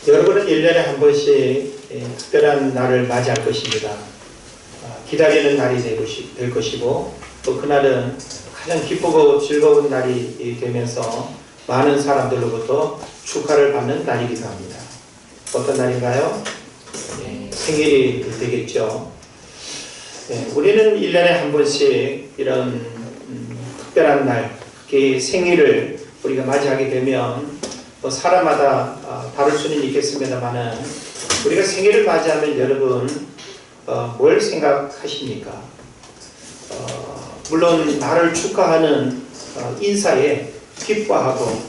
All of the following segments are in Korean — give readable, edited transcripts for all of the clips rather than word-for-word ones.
여러분은 1년에 한 번씩 특별한 날을 맞이할 것입니다. 기다리는 날이 될 것이고, 또 그날은 가장 기쁘고 즐거운 날이 되면서 많은 사람들로부터 축하를 받는 날이기도 합니다. 어떤 날인가요? 생일이 되겠죠. 우리는 1년에 한 번씩 이런 특별한 날, 특히 생일을 우리가 맞이하게 되면 사람마다 다를 수는 있겠습니다만은, 우리가 생일을 맞이하면 여러분 뭘 생각하십니까? 물론 나를 축하하는 인사에 기뻐하고,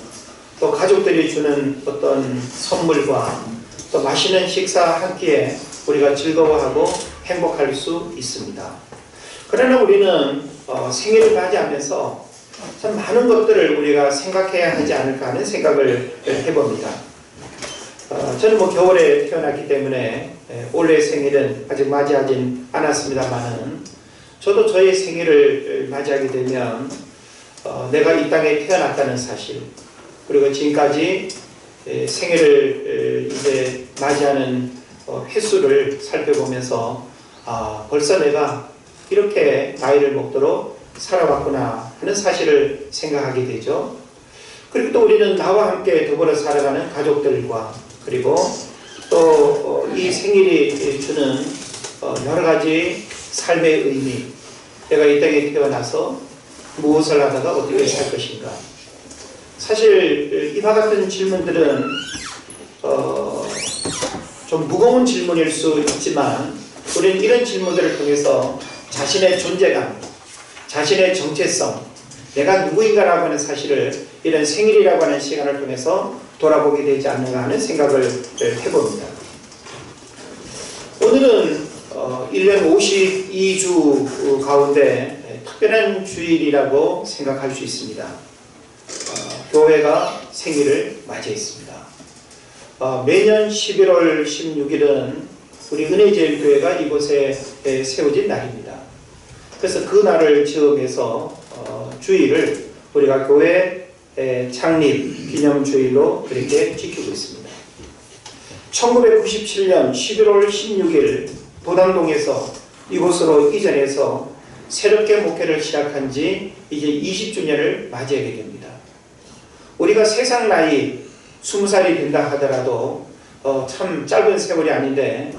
또 가족들이 주는 어떤 선물과 또 맛있는 식사 한 끼에 우리가 즐거워하고 행복할 수 있습니다. 그러나 우리는 생일을 맞이하면서 참 많은 것들을 우리가 생각해야 하지 않을까 하는 생각을 해봅니다. 저는 겨울에 태어났기 때문에 올해 생일은 아직 맞이하진 않았습니다만은, 저도 저의 생일을 맞이하게 되면 내가 이 땅에 태어났다는 사실, 그리고 지금까지 생일을 이제 맞이하는 횟수를 살펴보면서 벌써 내가 이렇게 나이를 먹도록 살아왔구나 하는 사실을 생각하게 되죠. 그리고 또 우리는 나와 함께 더불어 살아가는 가족들과, 그리고 또 이 생일이 주는 여러 가지 삶의 의미, 내가 이 땅에 태어나서 무엇을 하다가 어떻게 살 것인가. 사실 이와 같은 질문들은 좀 무거운 질문일 수 있지만, 우리는 이런 질문들을 통해서 자신의 존재감, 자신의 정체성, 내가 누구인가라고 하는 사실을 이런 생일이라고 하는 시간을 통해서 돌아보게 되지 않는가 하는 생각을 해봅니다. 오늘은 1년 52주 가운데 특별한 주일이라고 생각할 수 있습니다. 교회가 생일을 맞이했습니다. 매년 11월 16일은 우리 은혜제일교회가 이곳에 세워진 날입니다. 그래서 그 날을 즈음해서 주일을 우리가 교회 창립 기념주일로 그렇게 지키고 있습니다. 1997년 11월 16일 도당동에서 이곳으로 이전해서 새롭게 목회를 시작한 지 이제 20주년을 맞이하게 됩니다. 우리가 세상 나이 20살이 된다 하더라도 참 짧은 세월이 아닌데,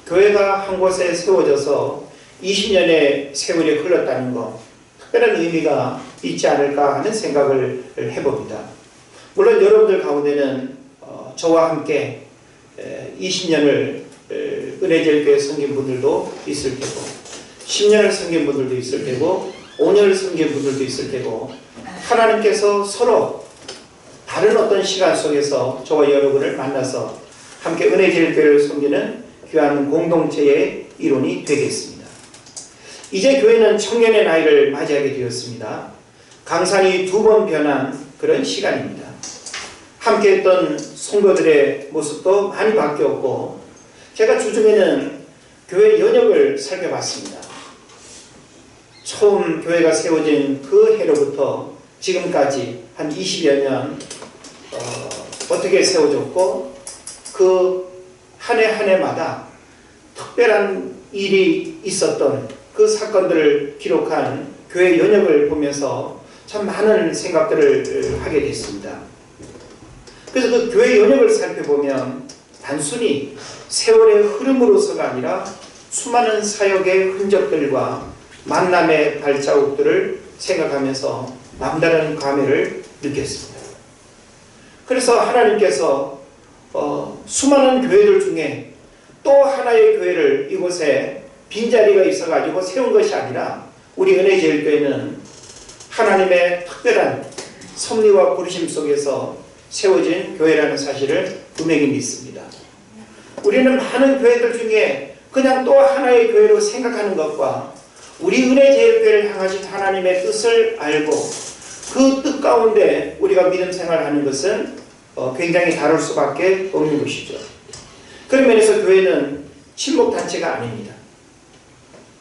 교회가 한 곳에 세워져서 20년의 세월이 흘렀다는 것, 특별한 의미가 있지 않을까 하는 생각을 해봅니다. 물론 여러분들 가운데는 저와 함께 20년을 은혜제일교회 섬긴 분들도 있을 테고, 10년을 섬긴 분들도 있을 테고, 5년을 섬긴 분들도 있을 테고, 하나님께서 서로 다른 어떤 시간 속에서 저와 여러분을 만나서 함께 은혜제일교회를 섬기는 귀한 공동체의 일원이 되겠습니다. 이제 교회는 청년의 나이를 맞이하게 되었습니다. 강산이 2번 변한 그런 시간입니다. 함께 했던 성도들의 모습도 많이 바뀌었고, 제가 주중에는 교회 연역을 살펴봤습니다. 처음 교회가 세워진 그 해로부터 지금까지 한 20여 년 어떻게 세워졌고, 그 한 해 한 해마다 특별한 일이 있었던 그 사건들을 기록한 교회 연역을 보면서 참 많은 생각들을 하게 됐습니다. 그래서 그 교회 연역을 살펴보면 단순히 세월의 흐름으로서가 아니라 수많은 사역의 흔적들과 만남의 발자국들을 생각하면서 남다른 감회를 느꼈습니다. 그래서 하나님께서 수많은 교회들 중에 또 하나의 교회를 이곳에 빈자리가 있어가지고 세운 것이 아니라, 우리 은혜제일교회는 하나님의 특별한 섭리와 부르심 속에서 세워진 교회라는 사실을 분명히 믿습니다. 우리는 많은 교회들 중에 그냥 또 하나의 교회로 생각하는 것과, 우리 은혜제일교회를 향하신 하나님의 뜻을 알고 그 뜻 가운데 우리가 믿음 생활을 하는 것은 굉장히 다를 수밖에 없는 것이죠. 그런 면에서 교회는 친목단체가 아닙니다.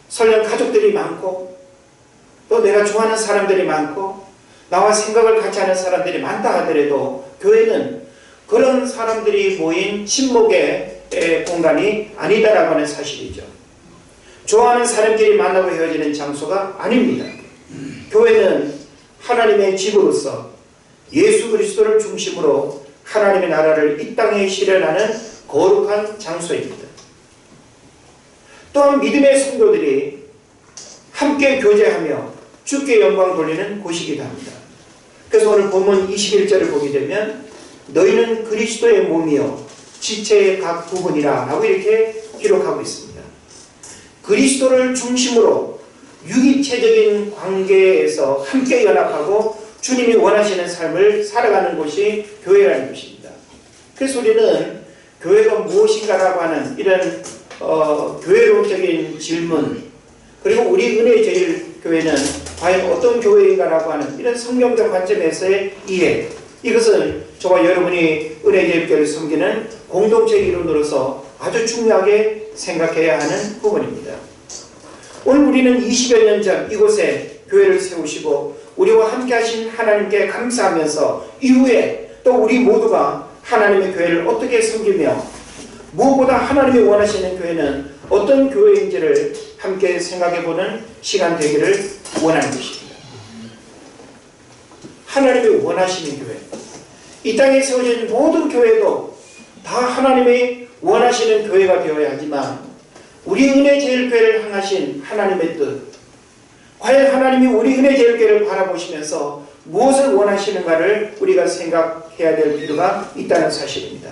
설령 가족들이 많고, 또 내가 좋아하는 사람들이 많고, 나와 생각을 같이 하는 사람들이 많다 하더라도, 교회는 그런 사람들이 모인 친목의 공간이 아니다라고 하는 사실이죠. 좋아하는 사람끼리 만나고 헤어지는 장소가 아닙니다. 교회는 하나님의 집으로서 예수 그리스도를 중심으로 하나님의 나라를 이 땅에 실현하는 거룩한 장소입니다. 또한 믿음의 성도들이 함께 교제하며 주께 영광 돌리는 곳이기도 합니다. 그래서 오늘 본문 21절을 보게 되면 너희는 그리스도의 몸이요 지체의 각 부분이라 라고 이렇게 기록하고 있습니다. 그리스도를 중심으로 유기체적인 관계에서 함께 연합하고 주님이 원하시는 삶을 살아가는 곳이 교회라는 것입니다. 그래서 우리는 교회가 무엇인가라고 하는 이런 교회론적인 질문, 그리고 우리 은혜제일교회는 과연 어떤 교회인가라고 하는 이런 성경적 관점에서의 이해, 이것은 저와 여러분이 은혜제일교회를 섬기는 공동체의 일원으로서 아주 중요하게 생각해야 하는 부분입니다. 오늘 우리는 20여 년 전 이곳에 교회를 세우시고 우리와 함께 하신 하나님께 감사하면서 이후에 또 우리 모두가 하나님의 교회를 어떻게 섬기며 무엇보다 하나님이 원하시는 교회는 어떤 교회인지를 함께 생각해보는 시간 되기를 원하는 것입니다. 하나님이 원하시는 교회, 이 땅에 세워진 모든 교회도 다 하나님이 원하시는 교회가 되어야 하지만 우리 은혜제일교회를 향하신 하나님의 뜻, 과연 하나님이 우리 은혜제일교회를 바라보시면서 무엇을 원하시는가를 우리가 생각해야 될 필요가 있다는 사실입니다.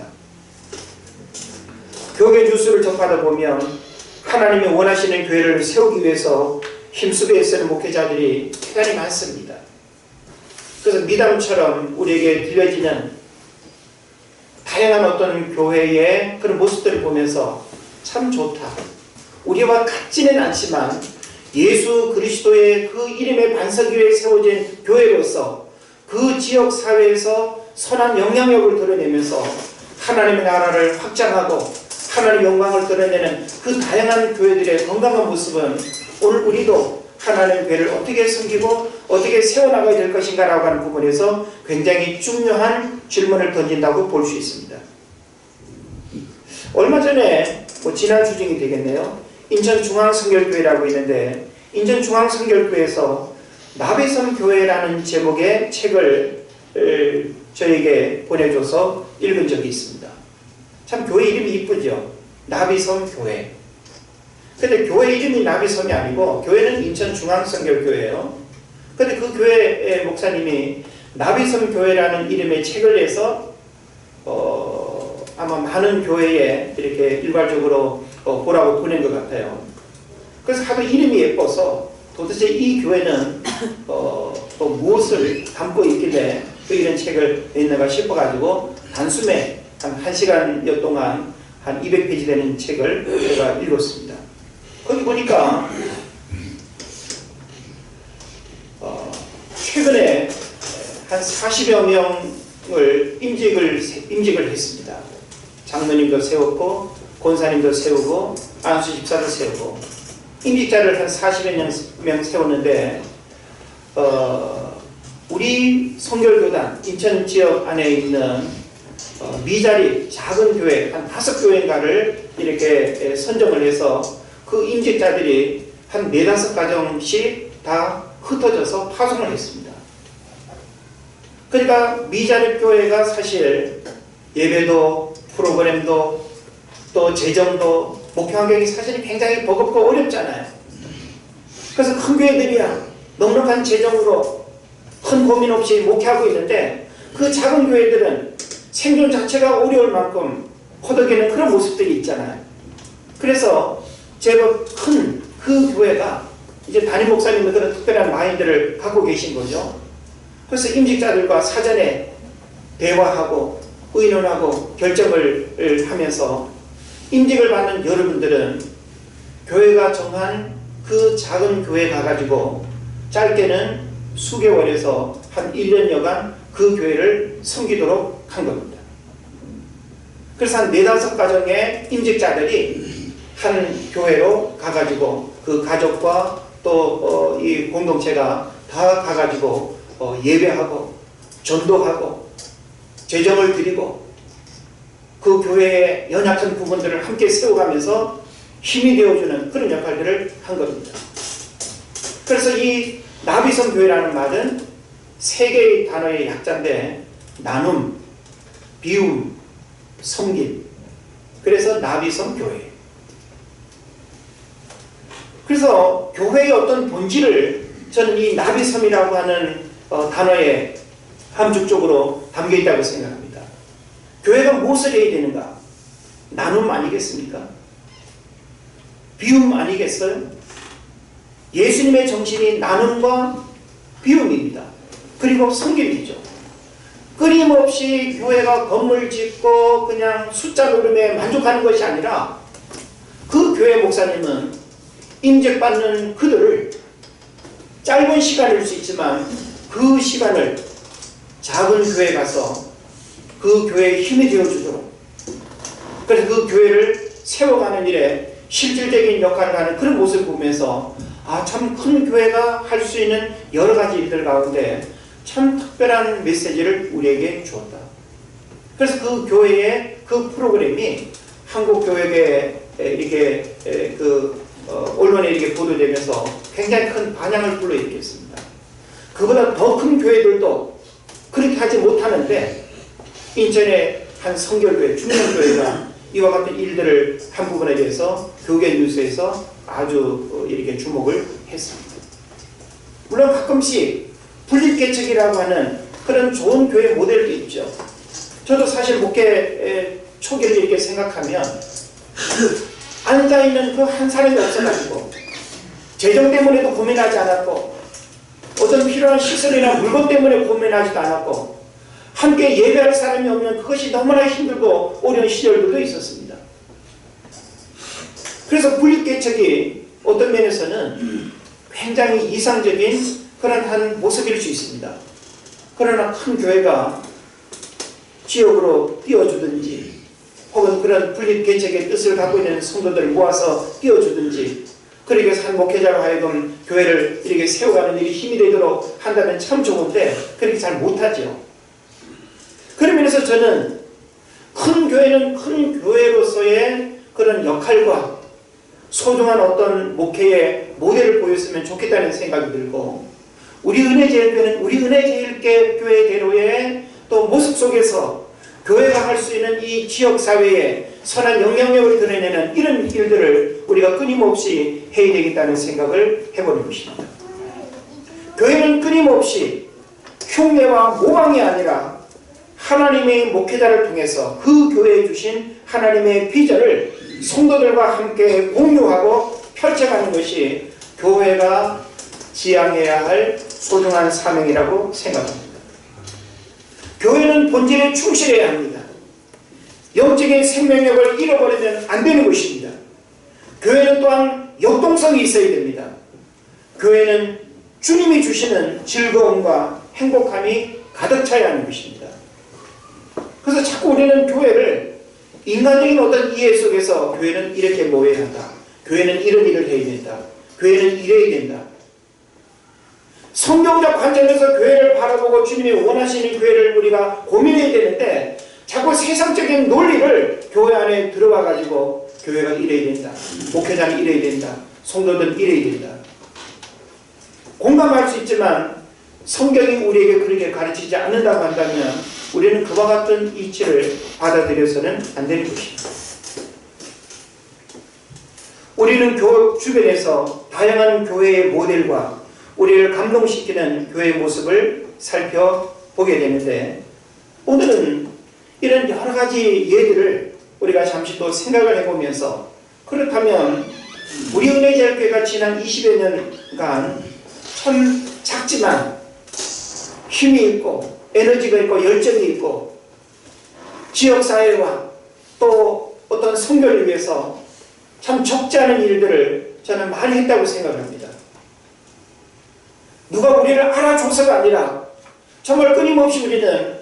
교계 뉴스를 접하다 보면 하나님이 원하시는 교회를 세우기 위해서 힘쓰고 애쓰는 목회자들이 대단히 많습니다. 그래서 미담처럼 우리에게 들려지는 다양한 어떤 교회의 그런 모습들을 보면서 참 좋다, 우리와 같지는 않지만 예수 그리스도의 그 이름의 반석위에 세워진 교회로서 그 지역 사회에서 선한 영향력을 드러내면서 하나님의 나라를 확장하고 하나님의 영광을 드러내는 그 다양한 교회들의 건강한 모습은 오늘 우리도 하나님의 교회를 어떻게 섬기고 어떻게 세워나가야 될 것인가 라고 하는 부분에서 굉장히 중요한 질문을 던진다고 볼 수 있습니다. 얼마 전에 지난 주중이 되겠네요, 인천중앙성결교회라고 있는데 인천중앙성결교회에서 나비섬 교회라는 제목의 책을 저에게 보내줘서 읽은 적이 있습니다. 참 교회 이름이 이쁘죠? 나비섬 교회. 근데 교회 이름이 나비섬이 아니고 교회는 인천중앙성결교회예요. 근데 그 교회의 목사님이 나비섬 교회라는 이름의 책을 내서 아마 많은 교회에 이렇게 일괄적으로 보라고 보낸 것 같아요. 그래서 하도 이름이 예뻐서 도대체 이 교회는 또 무엇을 담고 있길래 또 이런 책을 냈는가 싶어가지고 단숨에 한 1시간여 동안 한 200페이지 되는 책을 제가 읽었습니다. 거기 보니까 최근에 한 40여 명을 임직을 했습니다. 장로님도 세웠고 권사님도 세우고 안수 집사도 세우고 임직자를 한 40여 명 세웠는데 우리 성결교단 인천 지역 안에 있는 미자리 작은 교회 한 5교회인가를 이렇게 선정을 해서 그 임직자들이 한 4-5가정씩 다 흩어져서 파송을 했습니다. 그러니까 미자리 교회가 사실 예배도 프로그램도 또 재정도 목표 환경이 사실 굉장히 버겁고 어렵잖아요. 그래서 큰 교회들이야 넉넉한 재정으로 큰 고민 없이 목회하고 있는데 그 작은 교회들은 생존 자체가 어려울 만큼 허덕이는 그런 모습들이 있잖아요. 그래서 제법 큰 그 교회가 이제 담임 목사님은 그런 특별한 마인드를 갖고 계신 거죠. 그래서 임직자들과 사전에 대화하고 의논하고 결정을 하면서 임직을 받는 여러분들은 교회가 정한 그 작은 교회에 가가지고 짧게는 수개월에서 한 1년여간 그 교회를 섬기도록 한 겁니다. 그래서 한 4-5가정의 임직자들이 한 교회로 가가지고 그 가족과 또 이 공동체가 다 가가지고 예배하고 전도하고 재정을 드리고 그 교회의 연약한 부분들을 함께 세워가면서 힘이 되어주는 그런 역할들을 한 겁니다. 그래서 이 나비성 교회라는 말은 세 개의 단어의 약자인데 나눔, 비움, 섬김. 그래서 나비성 교회. 그래서 교회의 어떤 본질을 저는 이 나비섬이라고 하는 단어에 함축적으로 담겨 있다고 생각합니다. 교회가 무엇을 해야 되는가? 나눔 아니겠습니까? 비움 아니겠어요? 예수님의 정신이 나눔과 비움입니다. 그리고 섬김이죠. 끊임없이 교회가 건물 짓고 그냥 숫자 노름에 만족하는 것이 아니라 그 교회 목사님은 임직받는 그들을 짧은 시간일 수 있지만 그 시간을 작은 교회에 가서 그 교회에 힘이 되어주도록, 그래서 그 교회를 세워가는 일에 실질적인 역할을 하는 그런 모습을 보면서 참 큰 교회가 할 수 있는 여러 가지 일들 가운데 참 특별한 메시지를 우리에게 주었다. 그래서 그 교회의 그 프로그램이 한국 교회에 이렇게 언론에 이렇게 보도되면서 굉장히 큰 반향을 불러일으켰습니다. 그보다 더 큰 교회들도 그렇게 하지 못하는데 인천의 한 성결교회, 중년교회가 이와 같은 일들을 한 부분에 대해서 교계 뉴스에서 아주 이렇게 주목을 했습니다. 물론 가끔씩 분립개척이라고 하는 그런 좋은 교회 모델도 있죠. 저도 사실 목회 초기를 이렇게 생각하면 앉아있는 그 한 사람이 없어가지고 재정 때문에도 고민하지 않았고 어떤 필요한 시설이나 물건 때문에 고민하지도 않았고 함께 예배할 사람이 없는 그것이 너무나 힘들고 어려운 시절들도 있었습니다. 그래서 분립개척이 어떤 면에서는 굉장히 이상적인 그런 한 모습일 수 있습니다. 그러나 큰 교회가 지역으로 띄워주든지 혹은 그런 분립개척의 뜻을 갖고 있는 성도들을 모아서 띄워주든지 그렇게 해서 한 목회자로 하여금 교회를 이렇게 세워가는 일이 힘이 되도록 한다면 참 좋은데 그렇게 잘 못하죠. 그런 면에서 저는 큰 교회는 큰 교회로서의 그런 역할과 소중한 어떤 목회의 모델을 보였으면 좋겠다는 생각이 들고 우리 은혜제일교회는 우리 은혜제일교회대로의 또 모습 속에서 교회가 할 수 있는 이 지역사회에 선한 영향력을 드러내는 이런 일들을 우리가 끊임없이 해야 되겠다는 생각을 해보는 것입니다. 교회는 끊임없이 흉내와 모방이 아니라 하나님의 목회자를 통해서 그 교회에 주신 하나님의 비전을 성도들과 함께 공유하고 펼쳐가는 것이 교회가 지향해야 할 소중한 사명이라고 생각합니다. 교회는 본질에 충실해야 합니다. 영적인 생명력을 잃어버리면 안 되는 것입니다. 교회는 또한 역동성이 있어야 됩니다. 교회는 주님이 주시는 즐거움과 행복함이 가득 차야 하는 것입니다. 그래서 자꾸 우리는 교회를 인간적인 어떤 이해 속에서 교회는 이렇게 모여야 한다. 교회는 이런 일을 해야 된다. 교회는 이래야 된다. 성경적 관점에서 교회를 바라보고 주님이 원하시는 교회를 우리가 고민해야 되는데 자꾸 세상적인 논리를 교회 안에 들어와 가지고 교회가 이래야 된다. 목회자는 이래야 된다. 성도들은 이래야 된다. 공감할 수 있지만 성경이 우리에게 그렇게 가르치지 않는다고 한다면 우리는 그와 같은 이치를 받아들여서는 안 되는 것입니다. 우리는 교회 주변에서 다양한 교회의 모델과 우리를 감동시키는 교회의 모습을 살펴보게 되는데 오늘은 이런 여러 가지 예들을 우리가 잠시 또 생각을 해보면서 그렇다면 우리 은혜제일교회가 지난 20여 년간 참 작지만 힘이 있고 에너지가 있고 열정이 있고 지역사회와 또 어떤 선교를 위해서 참 적지 않은 일들을 저는 많이 했다고 생각합니다. 누가 우리를 알아줘서가 아니라 정말 끊임없이 우리는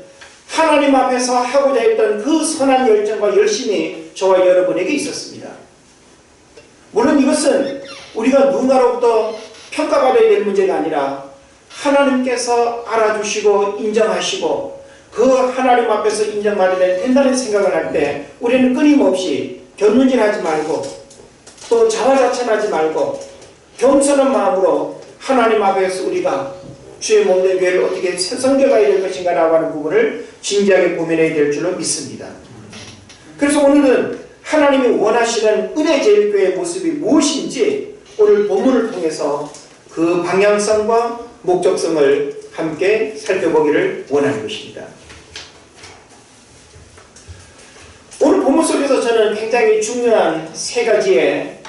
하나님 앞에서 하고자 했던 그 선한 열정과 열심이 저와 여러분에게 있었습니다. 물론 이것은 우리가 누군가로부터 평가받아야 될 문제가 아니라 하나님께서 알아주시고 인정하시고 그 하나님 앞에서 인정받으면 된다는 생각을 할 때 우리는 끊임없이 견눈질하지 말고 또 자화자찬하지 말고 겸손한 마음으로 하나님 앞에서 우리가 주의 몸된 교회를 어떻게 섬겨가야 될 것인가 라고 하는 부분을 진지하게 고민해야 될 줄로 믿습니다. 그래서 오늘은 하나님이 원하시는 은혜제일교회의 모습이 무엇인지 오늘 본문을 통해서 그 방향성과 목적성을 함께 살펴보기를 원하는 것입니다. 오늘 본문 속에서 저는 굉장히 중요한 세 가지의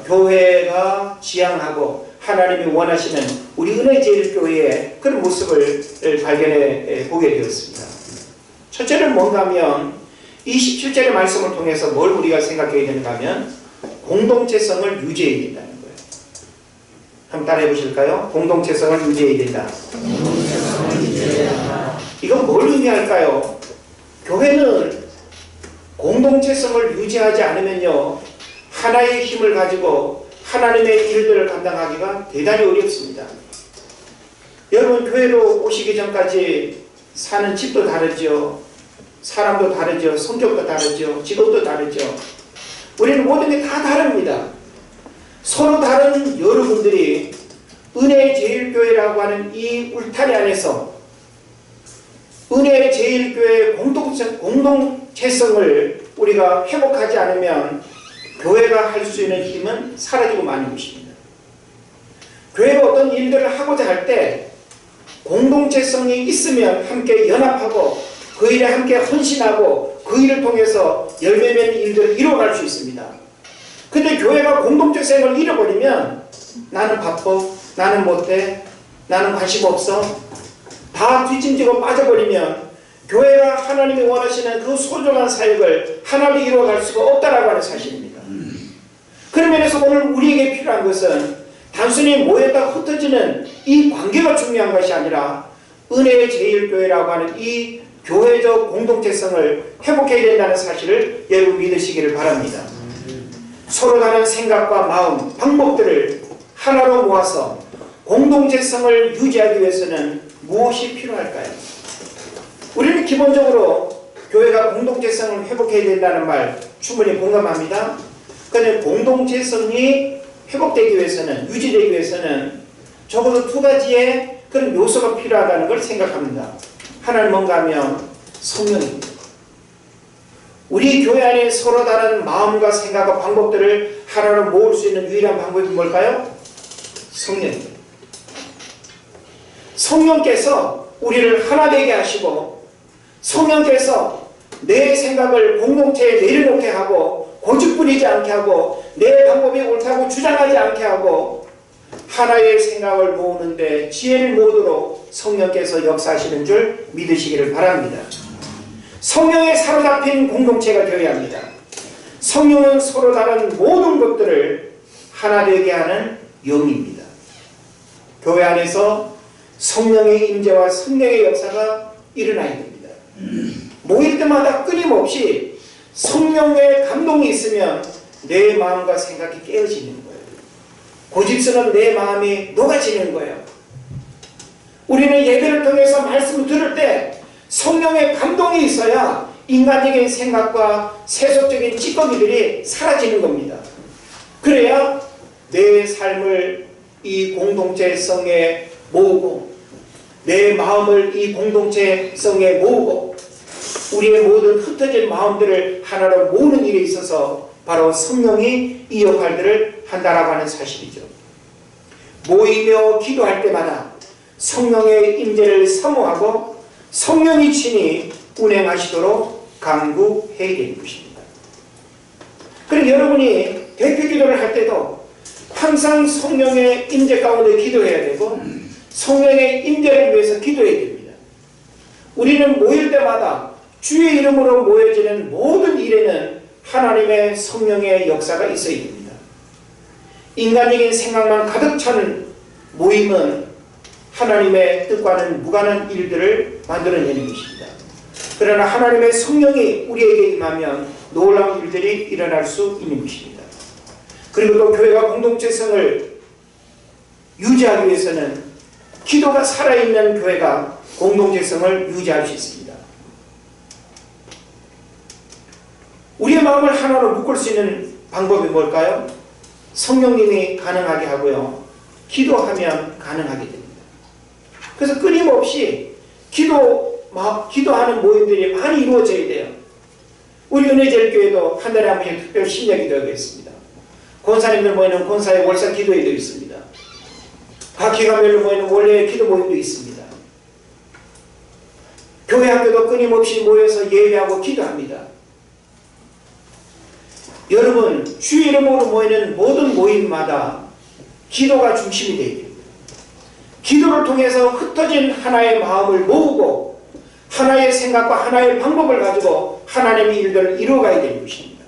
교회가 지향하고 하나님이 원하시는 우리 은혜제일교회의 그런 모습을 발견해 보게 되었습니다. 첫째는 뭔가 하면 27절의 말씀을 통해서 뭘 우리가 생각해야 되는가 하면 공동체성을 유지해야 된다는 거예요. 한번 따라해 보실까요? 공동체성을 유지해야 된다. 이건 뭘 의미할까요? 교회는 공동체성을 유지하지 않으면요, 하나의 힘을 가지고 하나님의 일들을 감당하기가 대단히 어렵습니다. 여러분, 교회로 오시기 전까지 사는 집도 다르죠. 사람도 다르죠. 성격도 다르죠. 직업도 다르죠. 우리는 모든 게 다 다릅니다. 서로 다른 여러분들이 은혜의 제일교회라고 하는 이 울타리 안에서 은혜의 제일교회의 공동체성을 우리가 회복하지 않으면 교회가 할 수 있는 힘은 사라지고 마는 것입니다. 교회가 어떤 일들을 하고자 할 때 공동체성이 있으면 함께 연합하고 그 일에 함께 헌신하고 그 일을 통해서 열매 맺는 일들을 이루어갈 수 있습니다. 근데 교회가 공동체성을 잃어버리면 나는 바빠, 나는 못해, 나는 관심 없어, 다 뒷짐지고 빠져버리면 교회가 하나님이 원하시는 그 소중한 사역을 하나님이 이루어갈 수가 없다라고 하는 사실입니다. 그런 면에서 오늘 우리에게 필요한 것은 단순히 모였다 흩어지는 이 관계가 중요한 것이 아니라 은혜의 제일교회라고 하는 이 교회적 공동체성을 회복해야 된다는 사실을 여러분 믿으시기를 바랍니다. 서로 다른 생각과 마음, 방법들을 하나로 모아서 공동체성을 유지하기 위해서는 무엇이 필요할까요? 우리는 기본적으로 교회가 공동체성을 회복해야 된다는 말 충분히 공감합니다. 그런데 공동체성이 회복되기 위해서는, 유지되기 위해서는 적어도 두 가지의 그런 요소가 필요하다는 걸 생각합니다. 하나는 뭔가 하면 성령입니다. 우리 교회 안에 서로 다른 마음과 생각과 방법들을 하나로 모을 수 있는 유일한 방법이 뭘까요? 성령입니다. 성령께서 우리를 하나 되게 하시고 성령께서 내 생각을 공동체에 내려놓게 하고 고집부리지 않게 하고 내 방법이 옳다고 주장하지 않게 하고 하나의 생각을 모으는데 지혜를 모으도록 성령께서 역사하시는 줄 믿으시기를 바랍니다. 성령에 사로잡힌 공동체가 되어야 합니다. 성령은 서로 다른 모든 것들을 하나 되게 하는 영입니다. 교회 안에서 성령의 임재와 성령의 역사가 일어나야 됩니다. 모일 때마다 끊임없이 성령의 감동이 있으면 내 마음과 생각이 깨어지는 거예요. 고집스러운 내 마음이 녹아지는 거예요. 우리는 예배를 통해서 말씀을 들을 때 성령의 감동이 있어야 인간적인 생각과 세속적인 찌꺼기들이 사라지는 겁니다. 그래야 내 삶을 이 공동체성에 모으고 내 마음을 이 공동체성에 모으고 우리의 모든 흩어진 마음들을 하나로 모으는 일에 있어서 바로 성령이 이 역할들을 한다라고 하는 사실이죠. 모이며 기도할 때마다 성령의 임재를 사모하고 성령이 친히 운행하시도록 간구해야 되는 것입니다. 그리고 여러분이 대표 기도를 할 때도 항상 성령의 임재 가운데 기도해야 되고 성령의 임재를 위해서 기도해야 됩니다. 우리는 모일 때마다 주의 이름으로 모여지는 모든 일에는 하나님의 성령의 역사가 있어야 됩니다. 인간적인 생각만 가득 찬 모임은 하나님의 뜻과는 무관한 일들을 만들어내는 것입니다. 그러나 하나님의 성령이 우리에게 임하면 놀라운 일들이 일어날 수 있는 것입니다. 그리고 또 교회가 공동체성을 유지하기 위해서는 기도가 살아있는 교회가 공동체성을 유지할 수 있습니다. 우리의 마음을 하나로 묶을 수 있는 방법이 뭘까요? 성령님이 가능하게 하고요. 기도하면 가능하게 됩니다. 그래서 끊임없이 기도하는 모임들이 많이 이루어져야 돼요. 우리 은혜제일교회도 한 달에 한 번씩 특별 심야 기도회가 있습니다. 권사님들 모이는 권사의 월사 기도회도 있습니다. 각 기관별로 모이는 원래 기도 모임도 있습니다. 교회 학교도 끊임없이 모여서 예배하고 기도합니다. 여러분, 주의 이름으로 모이는 모든 모임마다 기도가 중심이 되어야 됩니다. 기도를 통해서 흩어진 하나의 마음을 모으고 하나의 생각과 하나의 방법을 가지고 하나님의 일들을 이루어가야 되는 것입니다.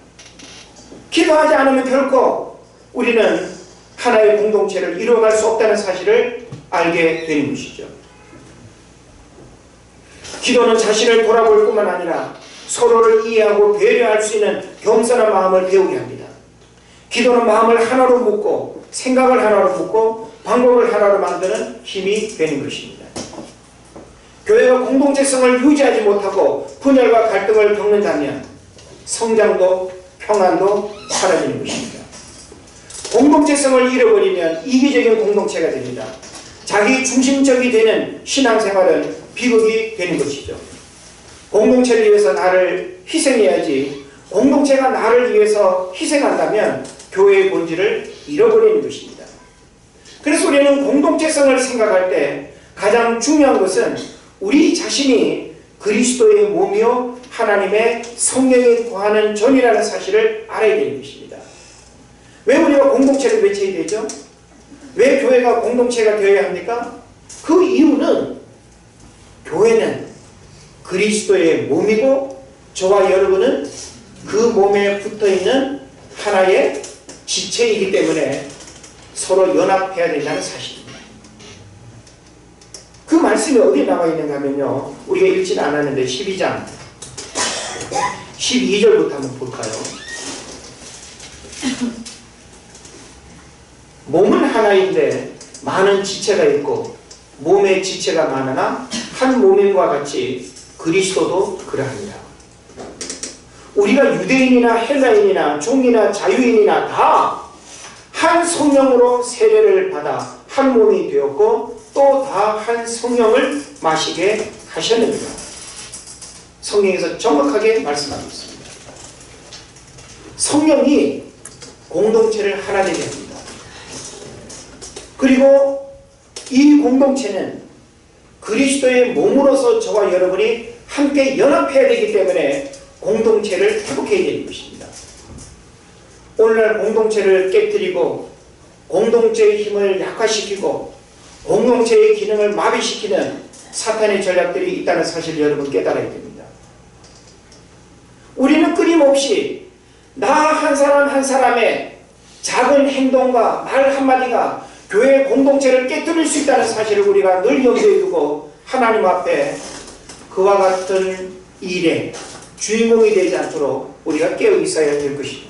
기도하지 않으면 결코 우리는 하나의 공동체를 이루어갈 수 없다는 사실을 알게 되는 것이죠. 기도는 자신을 돌아볼 뿐만 아니라 서로를 이해하고 배려할 수 있는 겸손한 마음을 배우게 합니다. 기도는 마음을 하나로 묶고 생각을 하나로 묶고 방법을 하나로 만드는 힘이 되는 것입니다. 교회가 공동체성을 유지하지 못하고 분열과 갈등을 겪는다면 성장도 평안도 사라지는 것입니다. 공동체성을 잃어버리면 이기적인 공동체가 됩니다. 자기 중심적이 되는 신앙생활은 비극이 되는 것이죠. 공동체를 위해서 나를 희생해야지 공동체가 나를 위해서 희생한다면 교회의 본질을 잃어버리는 것입니다. 그래서 우리는 공동체성을 생각할 때 가장 중요한 것은 우리 자신이 그리스도의 몸이요 하나님의 성령이 거하는 존이라는 사실을 알아야 되는 것입니다. 왜 우리가 공동체를 맺혀야 되죠? 왜 교회가 공동체가 되어야 합니까? 그 이유는 교회는 그리스도의 몸이고 저와 여러분은 그 몸에 붙어있는 하나의 지체이기 때문에 서로 연합해야 된다는 사실입니다. 그 말씀이 어디에 나와 있는가 하면요, 우리가 읽지는 않았는데 12장 12절부터 한번 볼까요? 몸은 하나인데 많은 지체가 있고 몸의 지체가 많으나 한 몸임과 같이 그리스도도 그러합니다. 우리가 유대인이나 헬라인이나 종이나 자유인이나 다 한 성령으로 세례를 받아 한 몸이 되었고 또 다 한 성령을 마시게 하셨느니라. 성경에서 정확하게 말씀하고 있습니다. 성령이 공동체를 하나 되게 합니다. 그리고 이 공동체는 그리스도의 몸으로서 저와 여러분이 함께 연합해야 되기 때문에 공동체를 회복해야 되는 것입니다. 오늘날 공동체를 깨뜨리고 공동체의 힘을 약화시키고 공동체의 기능을 마비시키는 사탄의 전략들이 있다는 사실을 여러분 깨달아야 됩니다. 우리는 끊임없이 나 한 사람 한 사람의 작은 행동과 말 한마디가 교회 공동체를 깨뜨릴 수 있다는 사실을 우리가 늘 염두에 두고 하나님 앞에 그와 같은 일에 주인공이 되지 않도록 우리가 깨어 있어야 될 것입니다.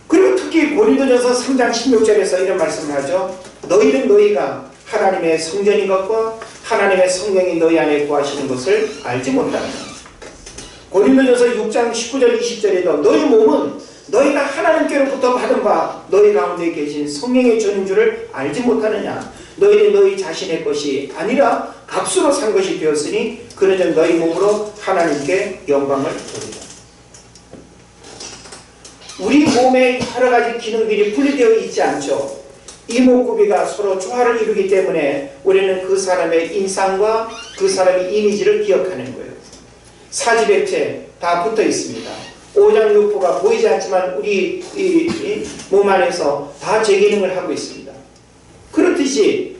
그리고 특히 고린도전서 3장 16절에서 이런 말씀을 하죠. 너희는 너희가 하나님의 성전인 것과 하나님의 성령이 너희 안에 거하시는 것을 알지 못한다. 고린도전서 6장 19절 20절에도 너희 몸은 너희가 하나님께로부터 받은 바 너희 가운데 계신 성령의 전인 줄을 알지 못하느냐. 너희는 너희 자신의 것이 아니라 값으로 산 것이 되었으니 그러므로 너희 몸으로 하나님께 영광을 돌리라. 우리 몸에 여러 가지 기능들이 분리되어 있지 않죠. 이목구비가 서로 조화를 이루기 때문에 우리는 그 사람의 인상과 그 사람의 이미지를 기억하는 거예요. 사지백체 다 붙어 있습니다. 오장육부가 보이지 않지만 우리 몸 안에서 다 제 기능을 하고 있습니다. 그렇듯이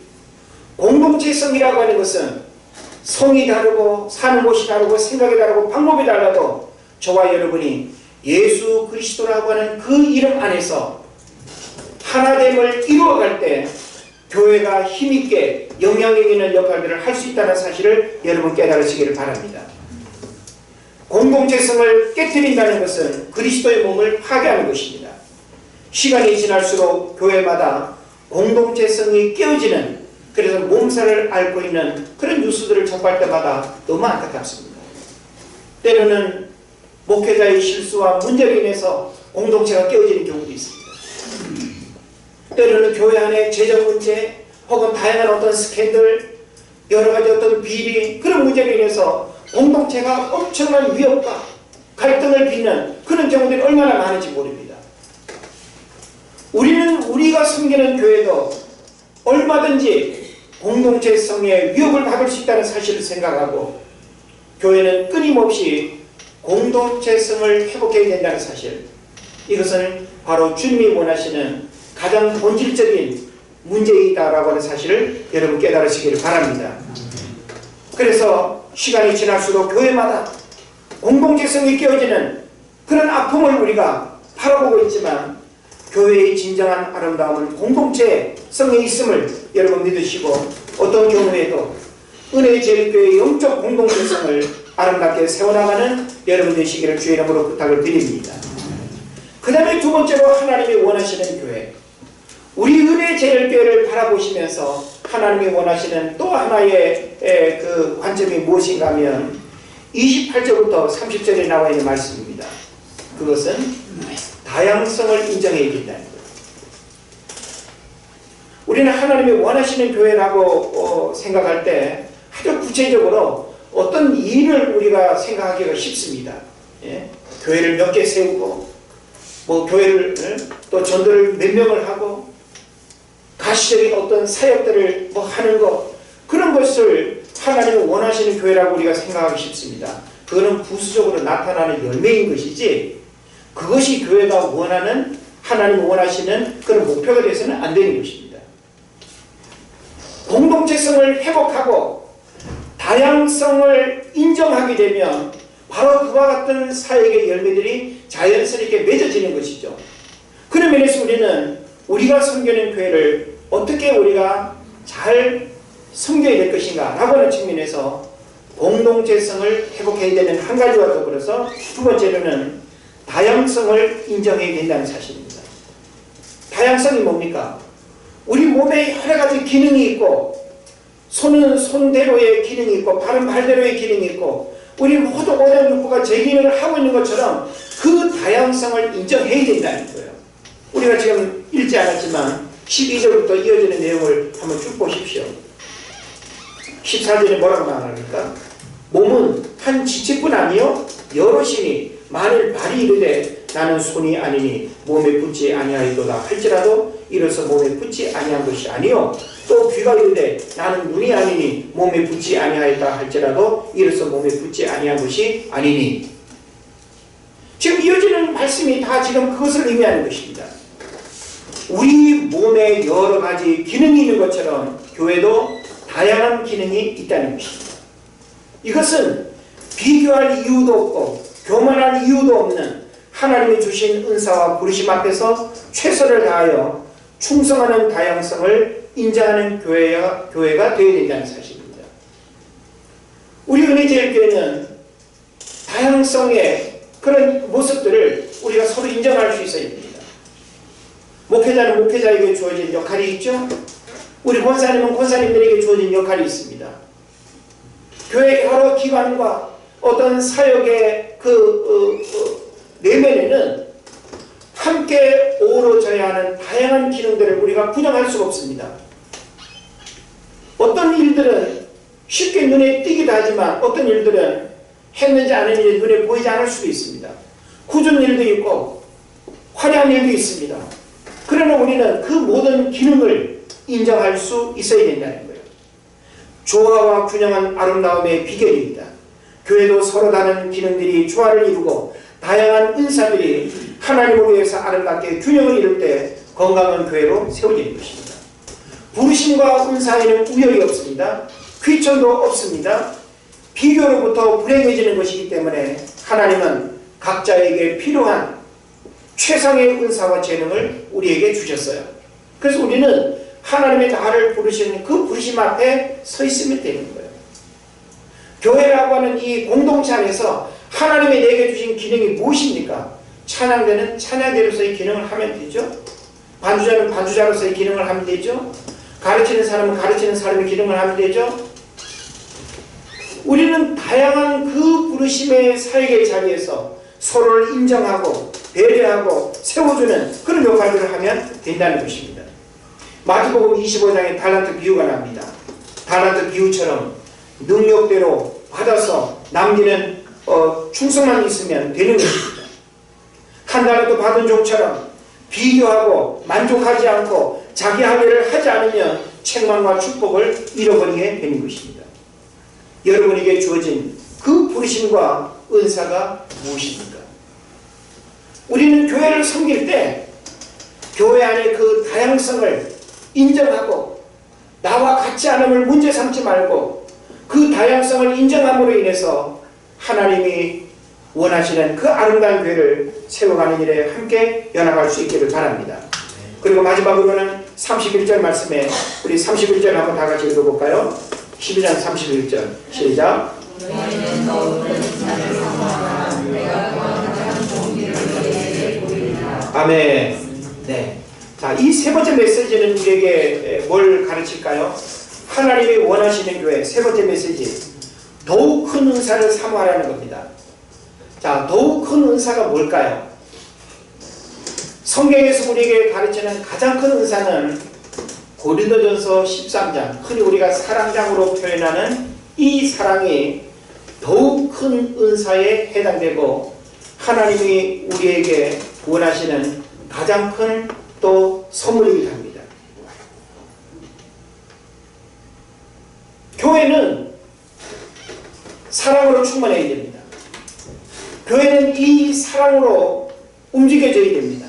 공동체성이라고 하는 것은 성이 다르고 사는 곳이 다르고 생각이 다르고 방법이 달라도 저와 여러분이 예수 그리스도라고 하는 그 이름 안에서 하나됨을 이루어갈 때 교회가 힘있게 영향력 있는 역할들을 할 수 있다는 사실을 여러분 깨달으시기를 바랍니다. 공동체성을 깨뜨린다는 것은 그리스도의 몸을 파괴하는 것입니다. 시간이 지날수록 교회마다 공동체성이 깨어지는, 그래서 몸살을 앓고 있는 그런 뉴스들을 접할 때마다 너무 안타깝습니다. 때로는 목회자의 실수와 문제로 인해서 공동체가 깨어지는 경우도 있습니다. 때로는 교회 안에 재정 문제 혹은 다양한 어떤 스캔들, 여러 가지 어떤 비리, 그런 문제로 인해서 공동체가 엄청난 위협과 갈등을 빚는 그런 경우들이 얼마나 많은지 모릅니다. 우리가 섬기는 교회도 얼마든지 공동체성의 위협을 받을 수 있다는 사실을 생각하고, 교회는 끊임없이 공동체성을 회복해야 된다는 사실, 이것은 바로 주님이 원하시는 가장 본질적인 문제이다라고 하는 사실을 여러분 깨달으시기를 바랍니다. 그래서 시간이 지날수록 교회마다 공동체성이 깨어지는 그런 아픔을 우리가 바라보고 있지만, 교회의 진정한 아름다움은 공동체성에 있음을 여러분 믿으시고, 어떤 경우에도 은혜의 제일교회의 영적 공동체성을 아름답게 세워나가는 여러분 되시기를 주의 이름으로 부탁을 드립니다. 그 다음에 두 번째로 하나님이 원하시는 교회, 우리 은혜의 제일교회를 바라보시면서 하나님이 원하시는 또 하나의 그 관점이 무엇인가 하면 28절부터 30절에 나와 있는 말씀입니다. 그것은 다양성을 인정해야 된다는 거예요. 우리는 하나님이 원하시는 교회라고 생각할 때 아주 구체적으로 어떤 일을 우리가 생각하기가 쉽습니다. 예? 교회를 몇 개 세우고, 뭐 교회를 또 전도를 몇 명을 하고, 가시적인 어떤 사역들을 뭐 하는 것, 그런 것을 하나님이 원하시는 교회라고 우리가 생각하기 쉽습니다. 그거는 부수적으로 나타나는 열매인 것이지, 그것이 교회가 원하는, 하나님이 원하시는 그런 목표가 되어서는 안 되는 것입니다. 공동체성을 회복하고 다양성을 인정하게 되면 바로 그와 같은 사역의 열매들이 자연스럽게 맺어지는 것이죠. 그런 면에서 우리는 우리가 섬기는 교회를 어떻게 우리가 잘 섬겨야 될 것인가 라고 하는 측면에서 공동체성을 회복해야 되는 한 가지와 더불어서 두 번째로는 다양성을 인정해야 된다는 사실입니다. 다양성이 뭡니까? 우리 몸에 여러 가지 기능이 있고, 손은 손대로의 기능이 있고, 발은 발대로의 기능이 있고, 우리 모두 오장육부가 제 기능을 하고 있는 것처럼 그 다양성을 인정해야 된다는 거예요. 우리가 지금 읽지 않았지만 12절부터 이어지는 내용을 한번 쭉 보십시오. 14절에 뭐라고 말합니까? 몸은 한 지체뿐 아니요 여럿이니 만일 발이 이르되 나는 손이 아니니 몸에 붙지 아니하리로다 할지라도 이로써 몸에 붙지 아니한 것이 아니요, 또 귀가 이르되 나는 눈이 아니니 몸에 붙지 아니하였다 할지라도 이로써 몸에 붙지 아니한 것이 아니니. 지금 이어지는 말씀이 다 지금 그것을 의미하는 것입니다. 우리 몸에 여러 가지 기능이 있는 것처럼 교회도 다양한 기능이 있다는 것입니다. 이것은 비교할 이유도 없고 교만할 이유도 없는 하나님이 주신 은사와 부르심 앞에서 최선을 다하여 충성하는 다양성을 인정하는 교회가 되어야 된다는 사실입니다. 우리 은혜제일교회는 다양성의 그런 모습들을 우리가 서로 인정할 수 있어야 됩니다. 목회자는 목회자에게 주어진 역할이 있죠. 우리 권사님은 권사님들에게 주어진 역할이 있습니다. 교회 여러 기관과 어떤 사역의 내면에는 함께 어우러져야 하는 다양한 기능들을 우리가 부정할 수가 없습니다. 어떤 일들은 쉽게 눈에 띄기도 하지만 어떤 일들은 했는지 안 했는지 눈에 보이지 않을 수도 있습니다. 굳은 일도 있고 화려한 일도 있습니다. 그러나 우리는 그 모든 기능을 인정할 수 있어야 된다는 거예요. 조화와 균형한 아름다움의 비결입니다. 교회도 서로 다른 기능들이 조화를 이루고 다양한 은사들이 하나님을 위해서 아름답게 균형을 이룰 때 건강한 교회로 세워지는 것입니다. 부르심과 은사에는 우열이 없습니다. 귀천도 없습니다. 비교로부터 불행해지는 것이기 때문에 하나님은 각자에게 필요한 최상의 은사와 재능을 우리에게 주셨어요. 그래서 우리는 하나님의 나를 부르시는 그 부르심 앞에 서 있으면 되는 거예요. 교회라고 하는 이 공동체 안에서 하나님이 내게 주신 기능이 무엇입니까? 찬양되는 찬양대로서의 기능을 하면 되죠. 반주자는 반주자로서의 기능을 하면 되죠. 가르치는 사람은 가르치는 사람의 기능을 하면 되죠. 우리는 다양한 그 부르심의 사역의 자리에서 서로를 인정하고 배려하고 세워주는 그런 역할들을 하면 된다는 것입니다. 마태복음 25장에 달란트 비유가 납니다. 달란트 비유처럼 능력대로 받아서 남기는 충성만 있으면 되는 것입니다. 한 달란트 받은 종처럼 비교하고 만족하지 않고 자기 할 일을 하지 않으면 책망과 축복을 잃어버리게 되는 것입니다. 여러분에게 주어진 그 부르심과 은사가 무엇입니까? 우리는 교회를 섬길 때 교회 안에 그 다양성을 인정하고 나와 같지 않음을 문제 삼지 말고 그 다양성을 인정함으로 인해서 하나님이 원하시는 그 아름다운 교회를 세워가는 일에 함께 연합할 수 있기를 바랍니다. 그리고 마지막으로는 31절 말씀에 우리 31절 한번 다 같이 읽어볼까요? 12장 31절 시작. 아멘. 네. 자, 이 세 번째 메시지는 우리에게 뭘 가르칠까요? 하나님이 원하시는 교회 세 번째 메시지, 더욱 큰 은사를 사모하라는 겁니다. 자, 더욱 큰 은사가 뭘까요? 성경에서 우리에게 가르치는 가장 큰 은사는 고린도전서 13장, 흔히 우리가 사랑장으로 표현하는 이 사랑이 더욱 큰 은사에 해당되고 하나님이 우리에게 원하시는 가장 큰 또 선물이기도 합니다. 교회는 사랑으로 충만해야 됩니다. 교회는 이 사랑으로 움직여져야 됩니다.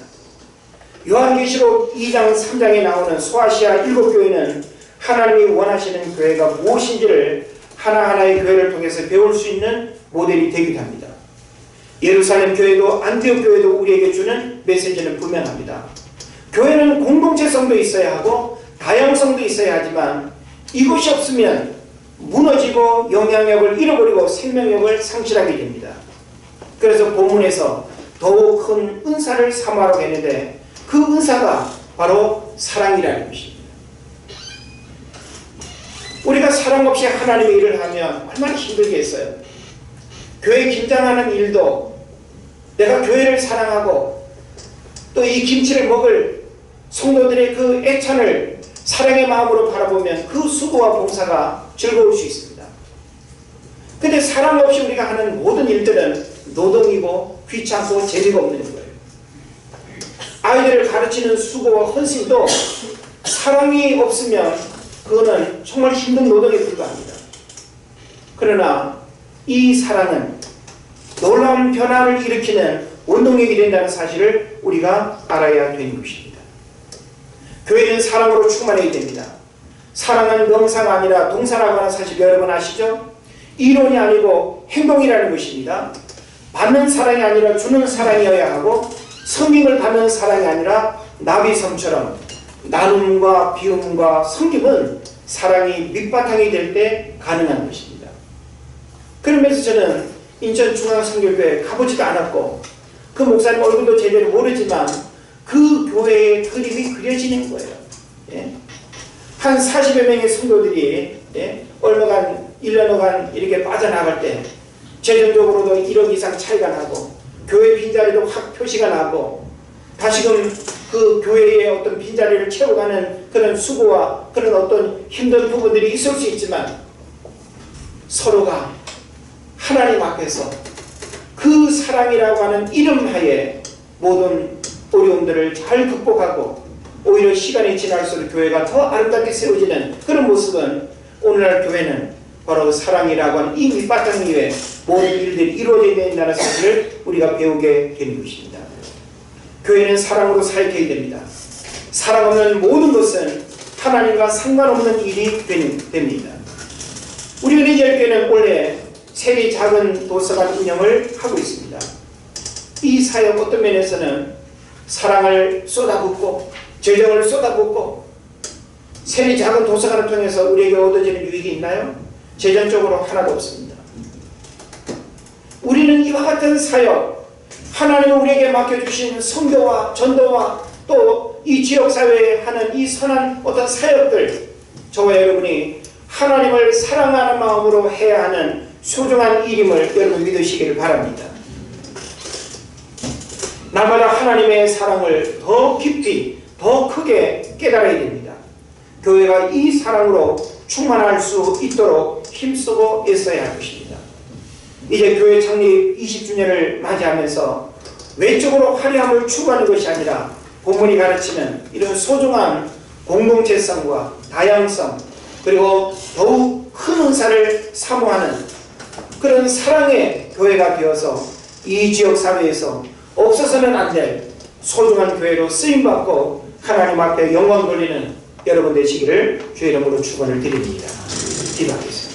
요한계시록 2장 3장에 나오는 소아시아 7교회는 하나님이 원하시는 교회가 무엇인지를 하나하나의 교회를 통해서 배울 수 있는 모델이 되기도 합니다. 예루살렘 교회도 안디옥 교회도 우리에게 주는 메시지는 분명합니다. 교회는 공동체성도 있어야 하고 다양성도 있어야 하지만 이것이 없으면 무너지고 영향력을 잃어버리고 생명력을 상실하게 됩니다. 그래서 본문에서 더욱 큰 은사를 사모하라고 했는데 그 은사가 바로 사랑이라는 것입니다. 우리가 사랑 없이 하나님의 일을 하면 얼마나 힘들겠어요. 교회 김장하는 일도 내가 교회를 사랑하고 또 이 김치를 먹을 성도들의 그 애찬을 사랑의 마음으로 바라보면 그 수고와 봉사가 즐거울 수 있습니다. 근데 사랑 없이 우리가 하는 모든 일들은 노동이고 귀찮고 재미가 없는 거예요. 아이들을 가르치는 수고와 헌신도 사랑이 없으면 그거는 정말 힘든 노동에 불과합니다. 그러나 이 사랑은 놀라운 변화를 일으키는 원동력이 된다는 사실을 우리가 알아야 되는 것입니다. 교회는 사랑으로 충만해야 됩니다. 사랑은 명사가 아니라 동사라고 하는 사실 여러분 아시죠? 이론이 아니고 행동이라는 것입니다. 받는 사랑이 아니라 주는 사랑이어야 하고 섬김을 받는 사랑이 아니라 나비섬처럼 나눔과 비움과 섬김은 사랑이 밑바탕이 될 때 가능한 것입니다. 그러면서 저는 인천중앙선교교회 가보지도 않았고 그 목사님 얼굴도 제대로 모르지만 그 교회의 그림이 그려지는 거예요. 예? 한 40여 명의 성도들이 얼마간 1년간 이렇게 빠져나갈 때 재정적으로도 1억 이상 차이가 나고 교회 빈자리도 확 표시가 나고 다시금 그 교회의 어떤 빈자리를 채워가는 그런 수고와 그런 어떤 힘든 부분들이 있을 수 있지만 서로가 하나님 앞에서 그 사랑이라고 하는 이름하에 모든 어려움들을 잘 극복하고 오히려 시간이 지날수록 교회가 더 아름답게 세워지는 그런 모습은 오늘날 교회는 바로 사랑이라고 하는 이 밑바탕 위에 모든 일들이 이루어져야 된다는 사실을 우리가 배우게 되는 것입니다. 교회는 사랑으로 사역해야 됩니다. 사랑 없는 모든 것은 하나님과 상관없는 일이 됩니다. 우리 은혜제일교회는 올해 세리 작은 도서관 운영을 하고 있습니다. 이 사역 어떤 면에서는 사랑을 쏟아붓고 재정을 쏟아붓고 세리 작은 도서관을 통해서 우리에게 얻어지는 유익이 있나요? 재정적으로 하나도 없습니다. 우리는 이와 같은 사역, 하나님은 우리에게 맡겨주신 선교와 전도와 또 이 지역사회에 하는 이 선한 어떤 사역들, 저와 여러분이 하나님을 사랑하는 마음으로 해야 하는 소중한 일임을 여러분 믿으시기를 바랍니다. 날마다 하나님의 사랑을 더 깊이 더 크게 깨달아야 됩니다. 교회가 이 사랑으로 충만할 수 있도록 힘쓰고 애써야 할 것입니다. 이제 교회 창립 20주년을 맞이하면서 외적으로 화려함을 추구하는 것이 아니라 본문이 가르치는 이런 소중한 공동체성과 다양성, 그리고 더욱 큰 은사를 사모하는 그런 사랑의 교회가 되어서 이 지역 사회에서 없어서는 안 될 소중한 교회로 쓰임받고 하나님 앞에 영광 돌리는 여러분 되시기를 주의 이름으로 축원을 드립니다. 기도하겠습니다.